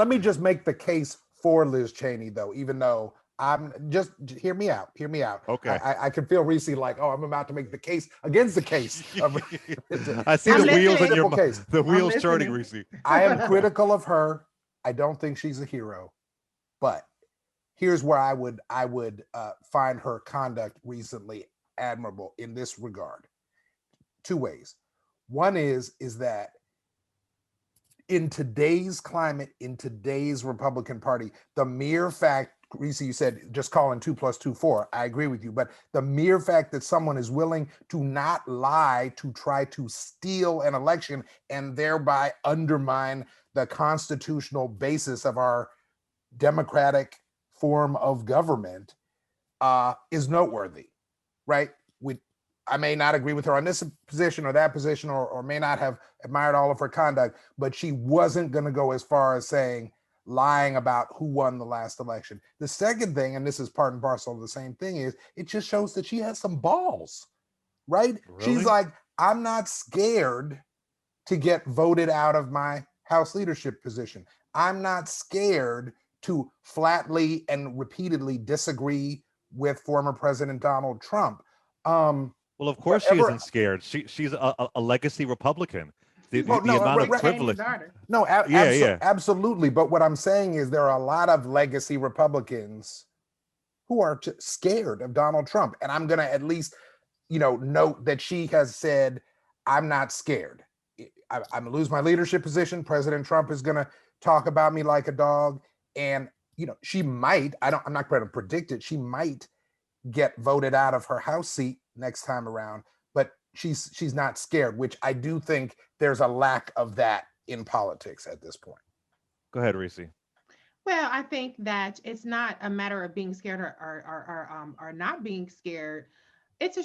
let me just make the case for Liz Cheney, though, even though I'm just hear me out. Hear me out. Okay. I can feel Reese like, oh, I'm about to make the case against the case. I see I'm the wheels in listening. your Simple case. the wheels turning, listening. Reese. I am critical of her. I don't think she's a hero, but here's where I would find her conduct recently admirable in this regard. Two ways. One is that in today's climate, in today's Republican Party, the mere fact, Reese, you said just calling 2 + 2 4. I agree with you, but the mere fact that someone is willing to not lie to try to steal an election and thereby undermine the constitutional basis of our democratic form of government is noteworthy, right? I may not agree with her on this position or that position, or may not have admired all of her conduct, but she wasn't going to go as far as saying lying about who won the last election. The second thing, and this is part and parcel of the same thing, is it just shows that she has some balls, right? Really? She's like, I'm not scared to get voted out of my House leadership position. I'm not scared to flatly and repeatedly disagree with former President Donald Trump. Well, of course she Whatever. isn't scared. She's a legacy Republican. The, Well, the, the no, amount of right. privilege. No, Yeah. absolutely. But what I'm saying is there are a lot of legacy Republicans who are scared of Donald Trump. And I'm going to at least, note that she has said, I'm not scared. I'm going to lose my leadership position. President Trump is going to talk about me like a dog. And, she might, I'm not going to predict it. She might get voted out of her House seat next time around, but she's not scared, which I do think there's a lack of that in politics at this point. Go ahead, Reese. Well, I think that it's not a matter of being scared or not being scared. It's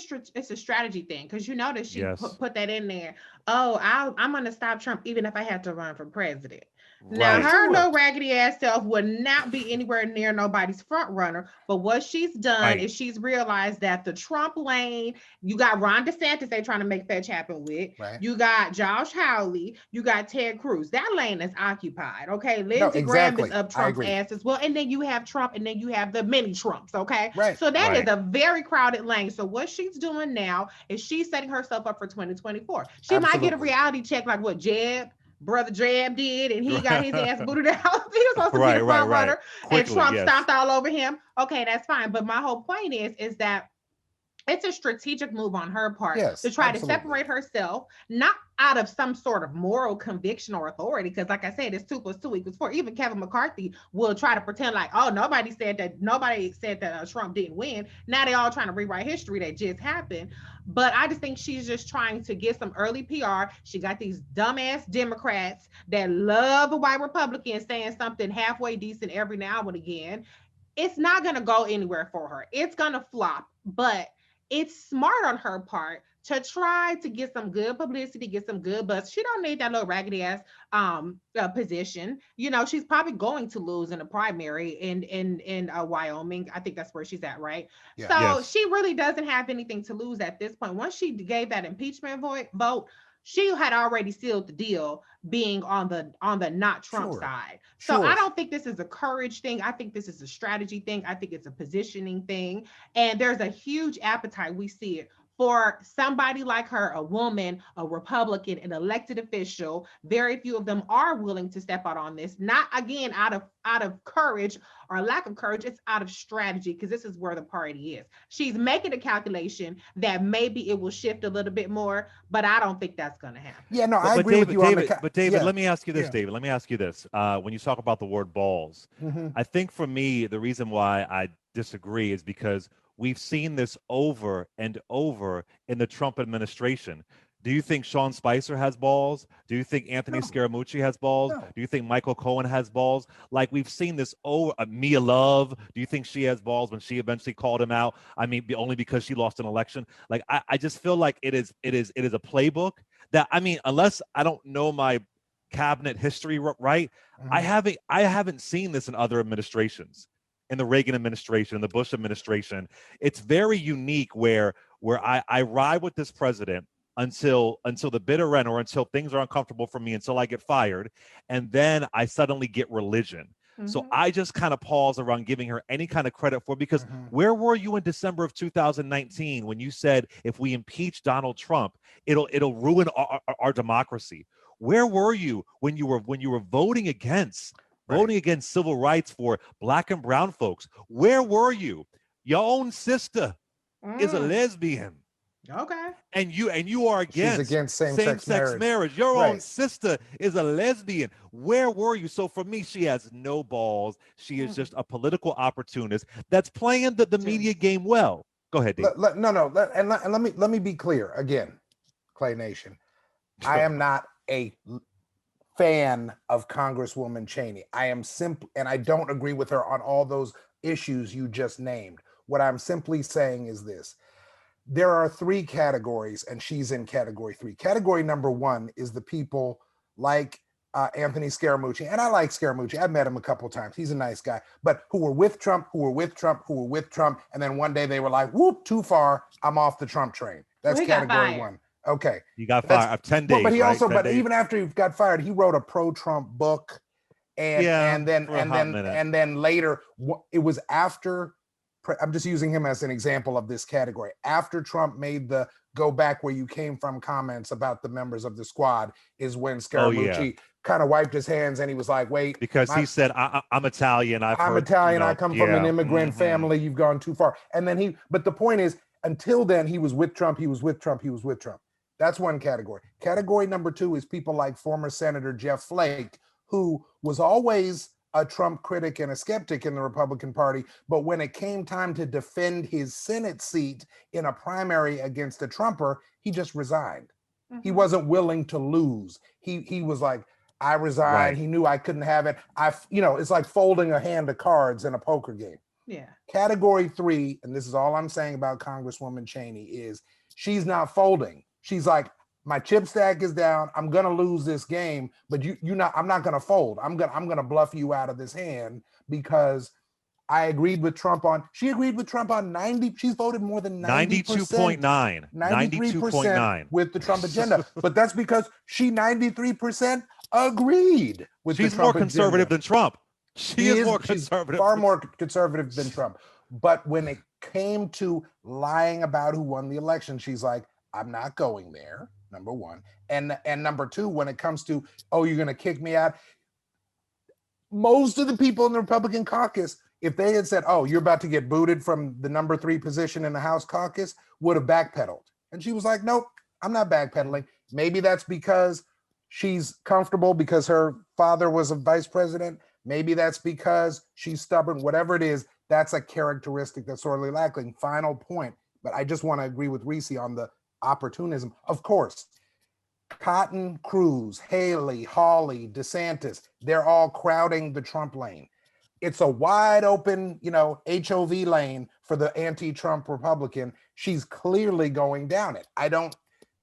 a strategy thing, because you notice she Yes. put that in there. Oh, I'm gonna stop Trump even if I have to run for president. Now, Right. her Sure. little raggedy ass self would not be anywhere near nobody's front runner. But what she's done Right. is she's realized that the Trump lane, you got Ron DeSantis they trying to make fetch happen with. Right. You got Josh Hawley. You got Ted Cruz. That lane is occupied. Okay. No, Lindsey Graham is exactly. up I Trump's agree. ass as well. And then you have Trump, and then you have the mini Trumps. Okay. Right. So that is Right. a very crowded lane. So what she's doing now is she's setting herself up for 2024. She might get a Absolutely. reality check like what Brother Jeb did, and he got his ass booted out. He was supposed to be the front runner, and Quickly, Trump yes. stomped all over him. Okay, that's fine. But my whole point is that it's a strategic move on her part Yes, to try to absolutely. separate herself, not out of some sort of moral conviction or authority. Because, like I said, it's 2 + 2 = 4. Even Kevin McCarthy will try to pretend like, oh, nobody said that Trump didn't win. Now they all trying to rewrite history that just happened. But I just think she's just trying to get some early PR. She got these dumbass Democrats that love a white Republican saying something halfway decent every now and again. It's not going to go anywhere for her. It's going to flop. But it's smart on her part to try to get some good publicity, get some good buzz. She don't need that little raggedy ass position. She's probably going to lose in a primary in Wyoming. I think that's where she's at, right? Yeah. So Yes. she really doesn't have anything to lose at this point. Once she gave that impeachment vote, she had already sealed the deal being on the not Trump Sure. side. So Sure. I don't think this is a courage thing. I think this is a strategy thing. I think it's a positioning thing. And there's a huge appetite. We see it for somebody like her, a woman, a Republican, an elected official. Very few of them are willing to step out on this. Not again out of courage or lack of courage. It's out of strategy, because this is where the party is. She's making a calculation that maybe it will shift a little bit more, but I don't think that's going to happen. Yeah, no, I But agree with you David, on the. but David, Yeah. let me ask you this, Yeah. David. Let me ask you this. When you talk about the word balls, Mhm. I think for me, the reason why I disagree is because we've seen this over and over in the Trump administration. Do you think Sean Spicer has balls? Do you think Anthony No. Scaramucci has balls? No. Do you think Michael Cohen has balls? Like, we've seen this over. Mia Love, do you think she has balls when she eventually called him out? I mean, only because she lost an election. Like, I just feel like it is a playbook that, I mean, unless I don't know my cabinet history right, I Mhm. haven't seen this in other administrations. In the Reagan administration, the Bush administration, it's very unique where I ride with this president until the bitter end, or until things are uncomfortable for me, until I get fired, and then I suddenly get religion. So I just kind of pause around giving her any kind of credit for, because where were you in December of 2019 when you said if we impeach Donald Trump, it'll ruin our democracy? Where were you when you were voting against civil rights for Black and brown folks? Where were you? Your own sister is a lesbian. Okay. And you are She's against against same-sex marriage. Your own sister is a lesbian. Where were you? So for me, she has no balls. She is just a political opportunist that's playing the media game well. Go ahead, Dave. Let me be clear again, Clay Nation. I am not a fan of Congresswoman Cheney. I am simply, and I don't agree with her on all those issues you just named. What I'm simply saying is this. There are three categories, and she's in category 3. Category number 1 is the people like Anthony Scaramucci, and I like Scaramucci. I've met him a couple of times. He's a nice guy, but who were with Trump, and then one day they were like, whoop, too far. I'm off the Trump train. That's category 1. Okay. You got fired of 10 days. But he also, right? even after he got fired, he wrote a pro-Trump book. And then later, it was after, I'm just using him as an example of this category. After Trump made the go back where you came from comments about the members of the squad is when Scaramucci kind of wiped his hands and he was like, wait. Because he said, I'm Italian. I'm Italian. I come from an immigrant family. You've gone too far. And then but the point is, until then, he was with Trump. That's one category. Category number 2 is people like former Senator Jeff Flake, who was always a Trump critic and a skeptic in the Republican Party, but when it came time to defend his Senate seat in a primary against a Trumper, he just resigned. He wasn't willing to lose. He was like, I resigned. Right. He knew I couldn't have it. It's like folding a hand of cards in a poker game. Yeah. Category 3, and this is all I'm saying about Congresswoman Cheney, is she's not folding. She's like, my chip stack is down. I'm gonna lose this game, but I'm not gonna fold. I'm gonna bluff you out of this hand because I agreed with Trump on. She agreed with Trump on 90. She's voted more than 92.9, 93% with the Trump agenda. But that's because she 93% agreed with. She's the Trump more conservative agenda. Than Trump. She's more conservative. Far more conservative than Trump. But when it came to lying about who won the election, she's like, I'm not going there. Number 1. And number 2, when it comes to, you're going to kick me out. Most of the people in the Republican caucus, if they had said, you're about to get booted from the number 3 position in the House caucus, would have backpedaled. And she was like, nope, I'm not backpedaling. Maybe that's because she's comfortable because her father was a vice president. Maybe that's because she's stubborn. Whatever it is, that's a characteristic that's sorely lacking. Final point. But I just want to agree with Reese on the opportunism. Of course, Cotton, Cruz, Haley, Hawley, DeSantis, they're all crowding the Trump lane. It's a wide open, HOV lane for the anti-Trump Republican. She's clearly going down it. I don't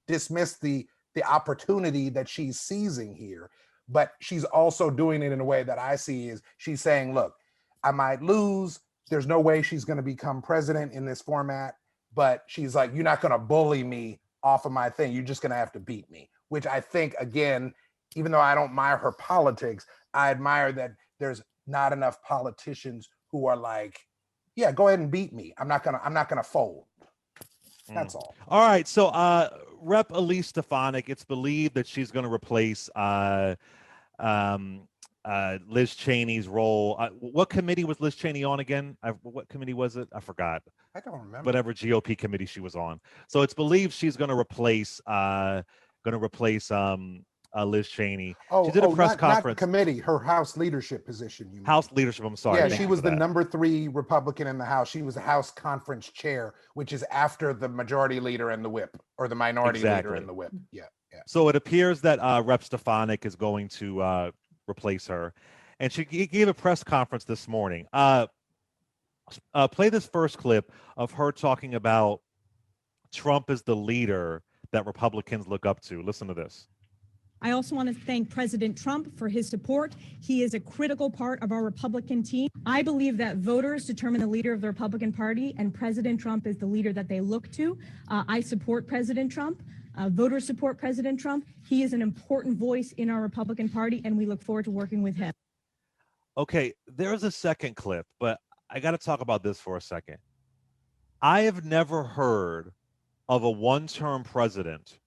dismiss the opportunity that she's seizing here, but she's also doing it in a way that I see is she's saying, look, I might lose. There's no way she's going to become president in this format. But she's like, you're not going to bully me off of my thing. You're just going to have to beat me, which I think, again, even though I don't admire her politics, I admire that there's not enough politicians who are like, yeah, go ahead and beat me. I'm not going to fold. That's all. All right. So Rep. Elise Stefanik, it's believed that she's going to replace Liz Cheney's role. What committee was Liz Cheney on again? What committee was it? I forgot. I don't remember. Whatever GOP committee she was on. So it's believed she's going to replace Liz Cheney. She did a press conference. Not committee, her House leadership position. House leadership. I'm sorry. Yeah, she was the number 3 Republican in the House. She was the House Conference Chair, which is after the majority leader and the whip, or the minority leader and the whip. Yeah. So it appears that Rep. Stefanik is going to replace her, and she gave a press conference this morning. Play this first clip of her talking about Trump as the leader that Republicans look up to. Listen to this. I also want to thank President Trump for his support. He is a critical part of our Republican team. I believe that voters determine the leader of the Republican Party, and President Trump is the leader that they look to. I support President Trump. Voters support President Trump. He is an important voice in our Republican Party, and we look forward to working with him. Okay, there's a second clip, but I got to talk about this for a second. I have never heard of a one-term president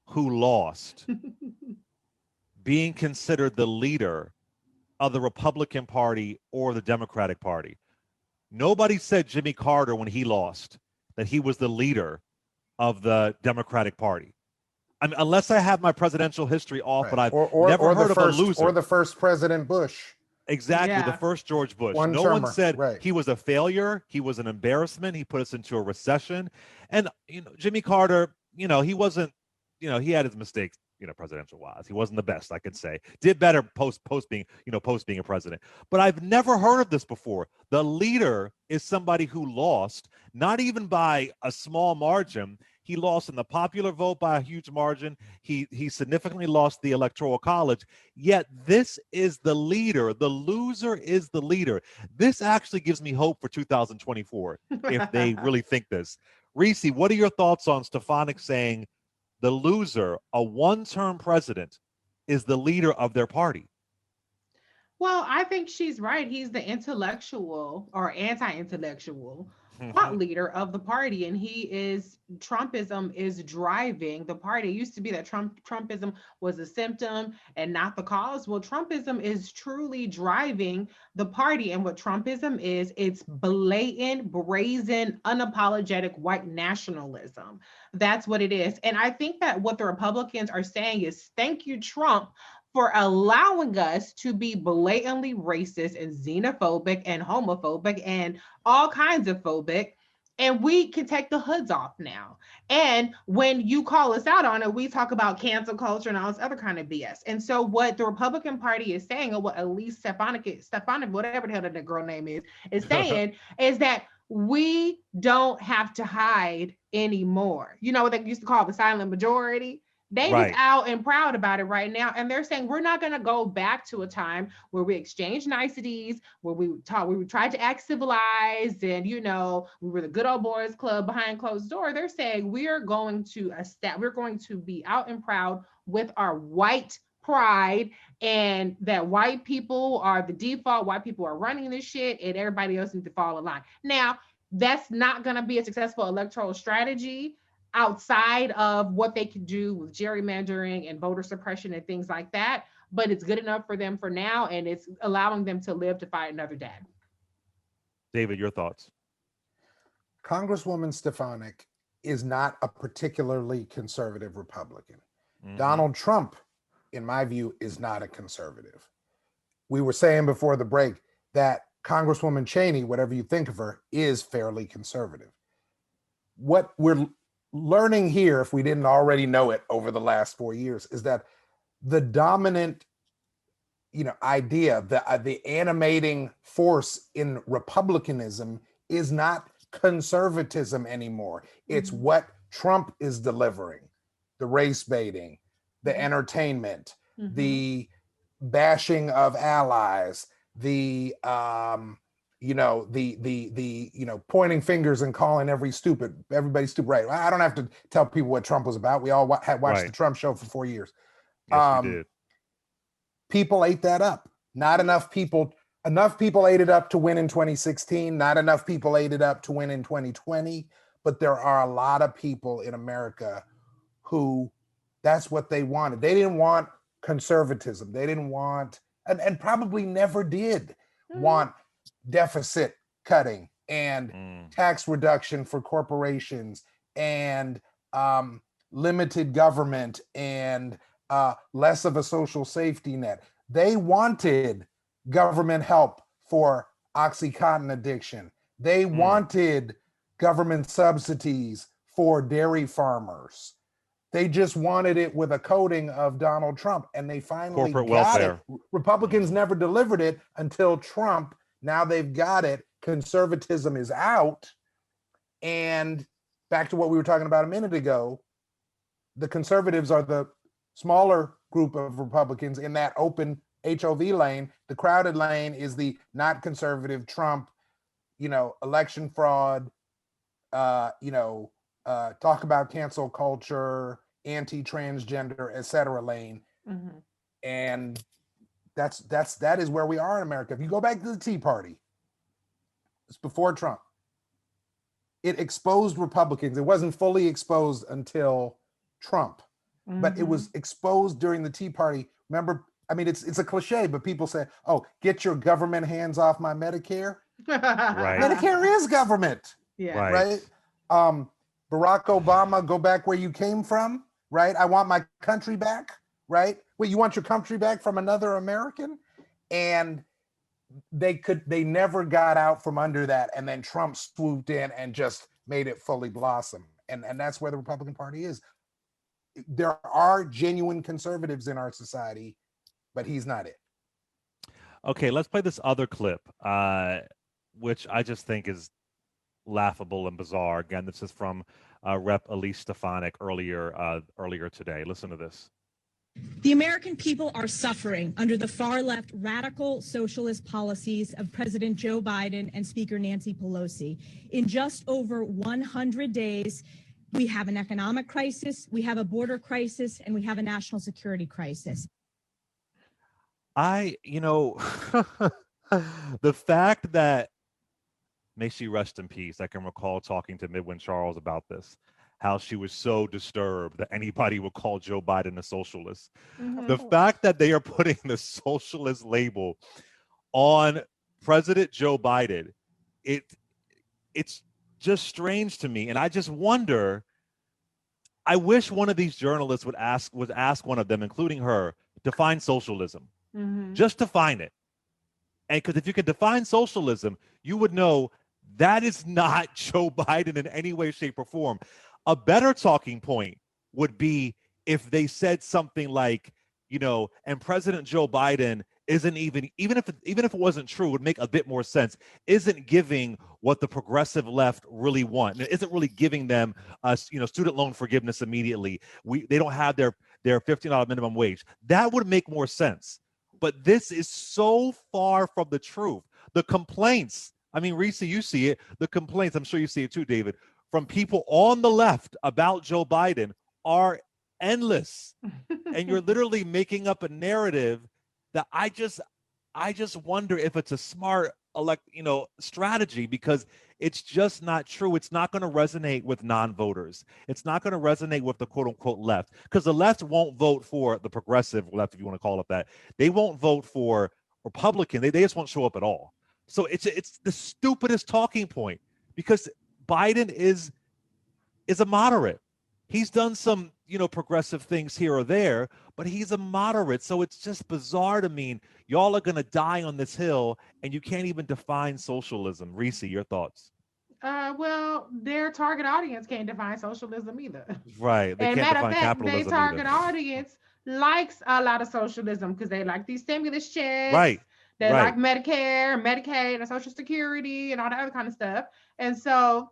who lost being considered the leader of the Republican Party or the Democratic Party. Nobody said Jimmy Carter when he lost that he was the leader of the Democratic Party. I mean, unless I have my presidential history off, but I've never heard of a loser. Or the first President Bush. Exactly, the first George Bush. One no termer, one said right. he was a failure. He was an embarrassment. He put us into a recession. And Jimmy Carter, he wasn't, he had his mistakes, presidential wise. He wasn't the best, I could say. Did better post being a president. But I've never heard of this before. The leader is somebody who lost, not even by a small margin. He lost in the popular vote by a huge margin. He significantly lost the Electoral College. Yet this is the leader. The loser is the leader. This actually gives me hope for 2024 if they really think this. Reese, what are your thoughts on Stefanik saying the loser, a one-term president, is the leader of their party? Well, I think she's right. He's the intellectual or anti-intellectual thought leader of the party, and Trumpism is driving the party. It used to be that Trumpism was a symptom and not the cause. Well, Trumpism is truly driving the party, and what Trumpism is, it's blatant, brazen, unapologetic white nationalism. That's what it is. And I think that what the Republicans are saying is, thank you, Trump, for allowing us to be blatantly racist and xenophobic and homophobic and all kinds of phobic. And we can take the hoods off now. And when you call us out on it, we talk about cancel culture and all this other kind of BS. And so what the Republican Party is saying, or what at least Stefanik, whatever the hell that girl name is saying, is that we don't have to hide anymore. You know what they used to call the silent majority? They just out and proud about it right now. And they're saying, we're not going to go back to a time where we exchanged niceties, where we tried to act civilized and, we were the good old boys club behind closed door. They're saying we're going to be out and proud with our white pride, and that white people are the default, white people are running this shit, and everybody else needs to fall in line. Now, that's not going to be a successful electoral strategy outside of what they could do with gerrymandering and voter suppression and things like that. But it's good enough for them for now, and it's allowing them to live to fight another day. David, your thoughts? Congresswoman Stefanik is not a particularly conservative Republican. Mm-hmm. Donald Trump, in my view, is not a conservative. We were saying before the break that Congresswoman Cheney, whatever you think of her, is fairly conservative. What we're learning here, if we didn't already know it over the last 4 years, is that the dominant, idea, the animating force in Republicanism is not conservatism anymore. It's what Trump is delivering: the race baiting, the entertainment, the bashing of allies, the pointing fingers and calling everybody stupid. Right? I don't have to tell people what Trump was about. We all had watched the Trump show for 4 years. Yes, we did. People ate that up. Not enough people. Enough people ate it up to win in 2016. Not enough people ate it up to win in 2020. But there are a lot of people in America who that's what they wanted. They didn't want conservatism. They didn't want, and probably never did want deficit cutting and tax reduction for corporations and limited government and less of a social safety net. They wanted government help for OxyContin addiction. They wanted government subsidies for dairy farmers. They just wanted it with a coating of Donald Trump, and they finally Corporate got welfare. it. Republicans never delivered it until Trump. Now they've got it. Conservatism is out. And back to what we were talking about a minute ago, the conservatives are the smaller group of Republicans in that open HOV lane. The crowded lane is the not conservative Trump, election fraud, talk about cancel culture, anti-transgender, etc. lane. Mhm. And that is where we are in America. If you go back to the Tea Party, it's before Trump. It exposed Republicans. It wasn't fully exposed until Trump, but it was exposed during the Tea Party. Remember, I mean, it's a cliche, but people say, "Oh, get your government hands off my Medicare." Right. Medicare is government, Yeah. right? Barack Obama, go back where you came from, right? I want my country back, right? Wait, you want your country back from another American? And they never got out from under that. And then Trump swooped in and just made it fully blossom. And that's where the Republican Party is. There are genuine conservatives in our society, but he's not it. Okay, let's play this other clip, which I just think is laughable and bizarre. Again, this is from Rep. Elise Stefanik earlier today. Listen to this. The American people are suffering under the far-left radical socialist policies of President Joe Biden and Speaker Nancy Pelosi. In just over 100 days, we have an economic crisis, we have a border crisis, and we have a national security crisis. The fact that, may she rest in peace, I can recall talking to Midwin Charles about this, how she was so disturbed that anybody would call Joe Biden a socialist. The fact that they are putting the socialist label on President Joe Biden, it's just strange to me. And I just wonder, I wish one of these journalists would ask one of them, including her, define socialism. Just define it. And because if you could define socialism, you would know that is not Joe Biden in any way, shape, or form. A better talking point would be if they said something like, and President Joe Biden isn't even if it wasn't true, would make a bit more sense, isn't giving what the progressive left really want. It isn't really giving them student loan forgiveness immediately. They don't have their $15 minimum wage. That would make more sense. But this is so far from the truth. The complaints, I mean, Reese, you see it, the complaints, I'm sure you see it too, David, from people on the left about Joe Biden are endless. And you're literally making up a narrative that I just wonder if it's a smart strategy, because it's just not true. It's not going to resonate with non-voters. It's not going to resonate with the quote unquote left, because the left won't vote for the progressive left, if you want to call it that. They won't vote for Republican. They just won't show up at all. So it's the stupidest talking point, because Biden is a moderate. He's done some, progressive things here or there, but he's a moderate. So it's just bizarre to me. Y'all are going to die on this hill, and you can't even define socialism. Reese, your thoughts? Well, their target audience can't define socialism either. Right. They And can't matter of define fact, capitalism their target either. audience likes a lot of socialism because they like these stimulus checks. Right. They Right. like Medicare, Medicaid, and Social Security, and all that other kind of stuff. And so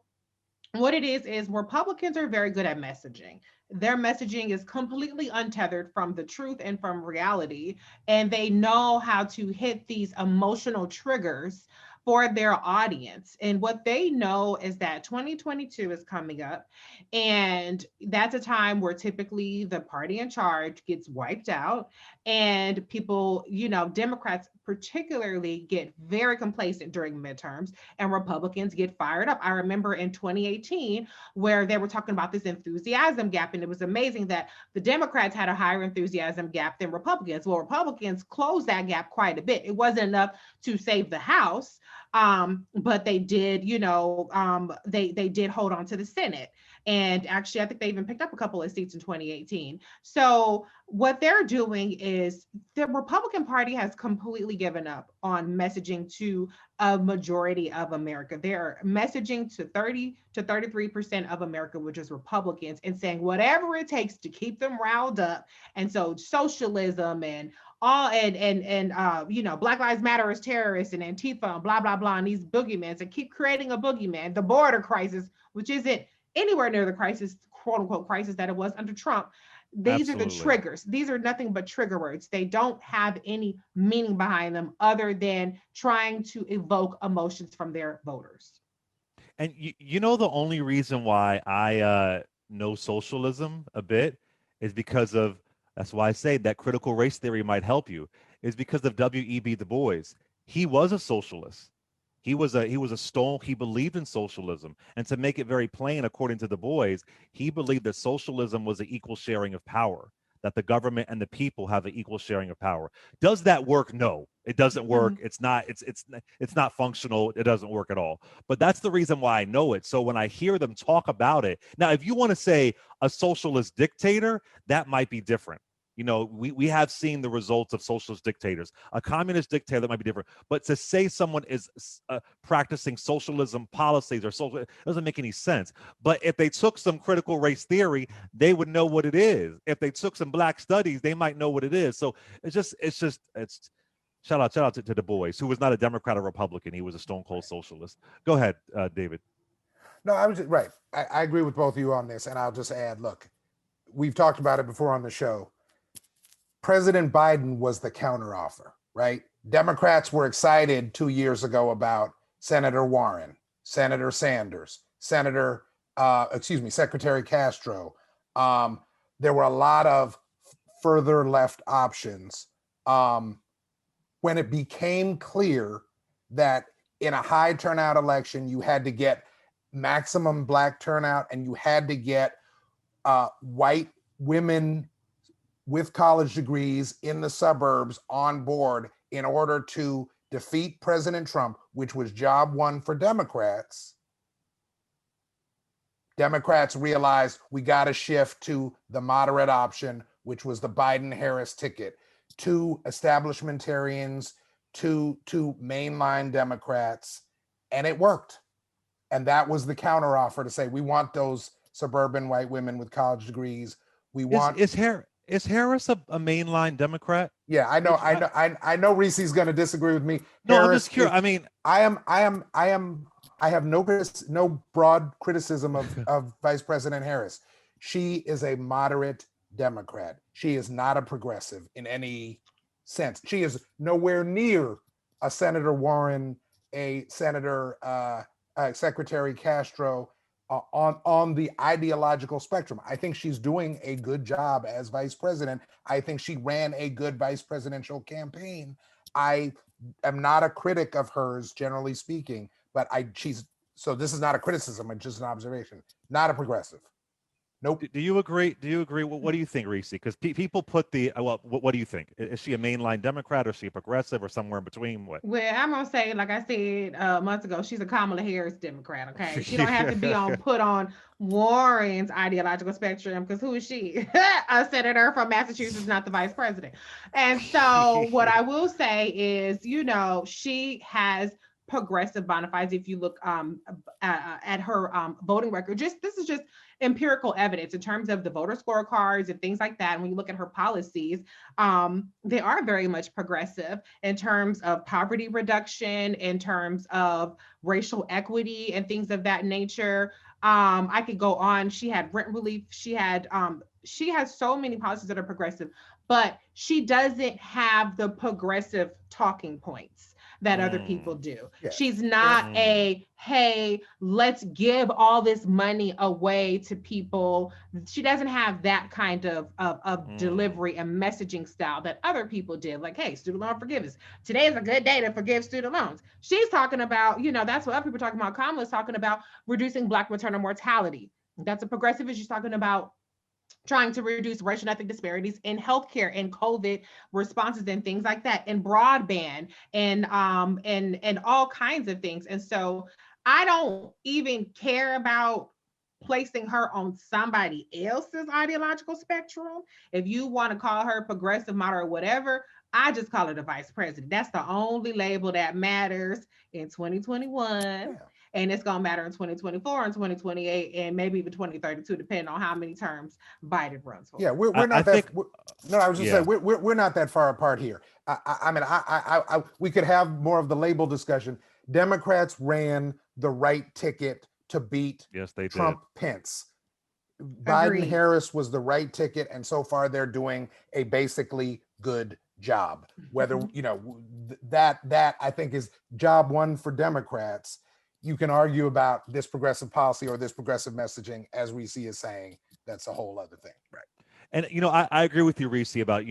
what it is Republicans are very good at messaging. Their messaging is completely untethered from the truth and from reality, and they know how to hit these emotional triggers for their audience. And what they know is that 2022 is coming up, and that's a time where typically the party in charge gets wiped out, and people, Democrats particularly get very complacent during midterms, and Republicans get fired up. I remember in 2018 where they were talking about this enthusiasm gap, and it was amazing that the Democrats had a higher enthusiasm gap than Republicans. Well, Republicans closed that gap quite a bit. It wasn't enough to save the House, but they did, they did hold on to the Senate. And actually, I think they even picked up a couple of seats in 2018. So what they're doing is the Republican Party has completely given up on messaging to a majority of America. They're messaging to 30 to 33% of America, which is Republicans, and saying whatever it takes to keep them riled up. And so socialism and Black Lives Matter is terrorists and Antifa and blah, blah, blah, and these boogeymen, and keep creating a boogeyman, the border crisis, which isn't anywhere near the crisis, quote unquote crisis, that it was under Trump. These Absolutely. are the triggers. These are nothing but trigger words. They don't have any meaning behind them other than trying to evoke emotions from their voters. And the only reason why I know socialism a bit is because of, that's why I say that critical race theory might help you, is because of W.E.B. Du Bois. He was a socialist. He was a stone. He believed in socialism, and to make it very plain, according to Du Bois, he believed that socialism was an equal sharing of power, that the government and the people have an equal sharing of power. Does that work? No, it doesn't work. It's not. It's not functional. It doesn't work at all. But that's the reason why I know it. So when I hear them talk about it, now, if you want to say a socialist dictator, that might be different. You know, we have seen the results of socialist dictators. A communist dictator, that might be different. But to say someone is practicing socialism policies or social, it doesn't make any sense. But if they took some critical race theory, they would know what it is. If they took some black studies, they might know what it is. So it's shout out to Du Bois, who was not a Democrat or Republican. He was a stone cold socialist. Go ahead, David. No, I was right. I agree with both of you on this, and I'll just add, look, we've talked about it before on the show. President Biden was the counteroffer, right? Democrats were excited 2 years ago about Senator Warren, Senator Sanders, Secretary Castro. There were a lot of further left options. When it became clear that in a high turnout election, you had to get maximum black turnout and you had to get white women with college degrees in the suburbs on board in order to defeat President Trump, which was job one for Democrats. Democrats realized we got to shift to the moderate option, which was the Biden-Harris ticket, to establishmentarians, to mainline Democrats, and it worked. And that was the counteroffer to say, we want those suburban white women with college degrees. We want Is Harris a mainline Democrat? Yeah, I know Reese's going to disagree with me. No, Harris, I'm just curious. I mean, I have no broad criticism of Vice President Harris. She is a moderate Democrat. She is not a progressive in any sense. She is nowhere near a Senator Warren, a Senator Secretary Castro, on the ideological spectrum. I think she's doing a good job as vice president. I think she ran a good vice presidential campaign. I am not a critic of hers, generally speaking, but so this is not a criticism, it's just an observation. Not a progressive. Nope. Do you agree? Do you agree? What do you think, Reese? Because people put the what do you think? Is she a mainline Democrat, or is she a progressive, or somewhere in between? What? Well, I'm gonna say, like I said months ago, she's a Kamala Harris Democrat. Okay, she don't have to be put on Warren's ideological spectrum, because who is she? A senator from Massachusetts, not the vice president. And so, what I will say is, she has progressive bona fides. If you look at her voting record, this is just empirical evidence in terms of the voter scorecards and things like that. And when you look at her policies, they are very much progressive in terms of poverty reduction, in terms of racial equity and things of that nature. I could go on. She had rent relief. She has so many policies that are progressive, but she doesn't have the progressive talking points that other people do. Yeah. She's not hey, let's give all this money away to people. She doesn't have that kind of delivery and messaging style that other people did. Like, hey, student loan forgiveness. Today is a good day to forgive student loans. She's talking about, that's what other people are talking about. Kamala's talking about reducing Black maternal mortality. That's a progressive issue. She's talking about trying to reduce racial and ethnic disparities in healthcare and COVID responses and things like that, and broadband and all kinds of things. And so I don't even care about placing her on somebody else's ideological spectrum. If you want to call her progressive, moderate, whatever, I just call her the vice president. That's the only label that matters in 2021. Yeah. And it's going to matter in 2024 and 2028 and maybe even 2032, depending on how many terms Biden runs for. Yeah, we're not I was just saying we're not that far apart here. I we could have more of the label discussion. Democrats ran the right ticket to beat Trump Pence. Biden Harris was the right ticket, and so far they're doing a basically good job. Whether that I think is job one for Democrats. You can argue about this progressive policy or this progressive messaging, as we see is saying. That's a whole other thing, right? And I agree with you, Reese, about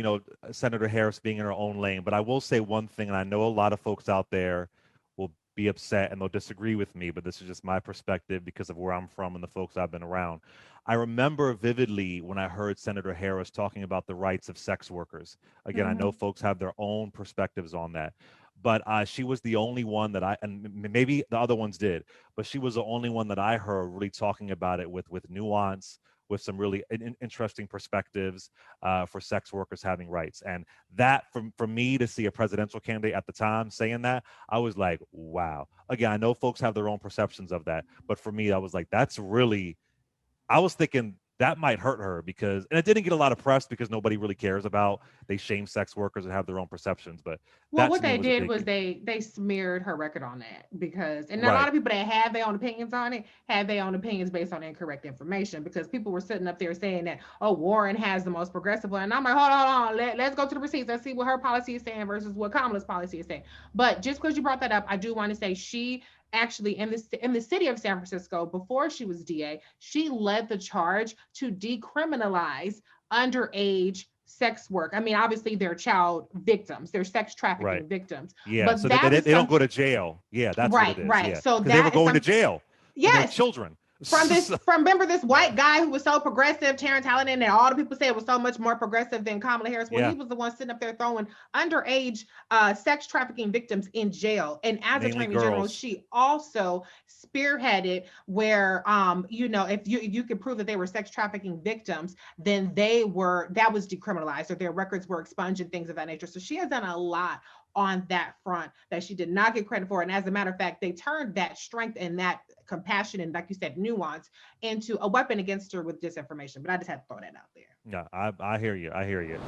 Senator Harris being in her own lane. But I will say one thing, and I know a lot of folks out there will be upset and they'll disagree with me, but this is just my perspective because of where I'm from and the folks I've been around. I remember vividly when I heard Senator Harris talking about the rights of sex workers. Again, I know folks have their own perspectives on that, but she was the only one that and maybe the other ones did, but she was the only one that I heard really talking about it with nuance, with some really interesting perspectives for sex workers having rights. And that, for me to see a presidential candidate at the time saying that, I was like, wow. Again, I know folks have their own perceptions of that, but for me, I was like, that's really, I was thinking that might hurt her because, and it didn't get a lot of press because nobody really cares about, they shame sex workers and have their own perceptions. But Well, that what to me they was a did was biggie. they smeared her record on that because, and a lot Right. of people that had their own opinions on it had their own opinions based on incorrect information because people were sitting up there saying that, oh, Warren has the most progressive one. And I'm like, hold on, let's go to the receipts. Let's see what her policy is saying versus what Kamala's policy is saying. But just because you brought that up, I do want to say she actually in the city of San Francisco, before she was DA, she led the charge to decriminalize underage sex work. I mean, obviously they're child victims, they're sex Right. trafficking victims, Yeah. but So they, that they, is they don't some go to jail. Yeah, that's what right, it is. right. Yeah. So Because they were that is going to some jail when they were yes, children. from remember this white Yeah. guy who was so progressive, Terrence Hallinan, and all the people said was so much more progressive than Kamala Harris. Well, he Yeah. was the one sitting up there throwing underage sex trafficking victims in jail. And as Mainly Attorney General, girls. she also spearheaded where if you could prove that they were sex trafficking victims, then that was decriminalized or their records were expunged and things of that nature. So she has done a lot on that front that she did not get credit for. And as a matter of fact, they turned that strength and that compassion and, like you said, nuance into a weapon against her with disinformation. But I just had to throw that out there. Yeah, I hear you. I hear you.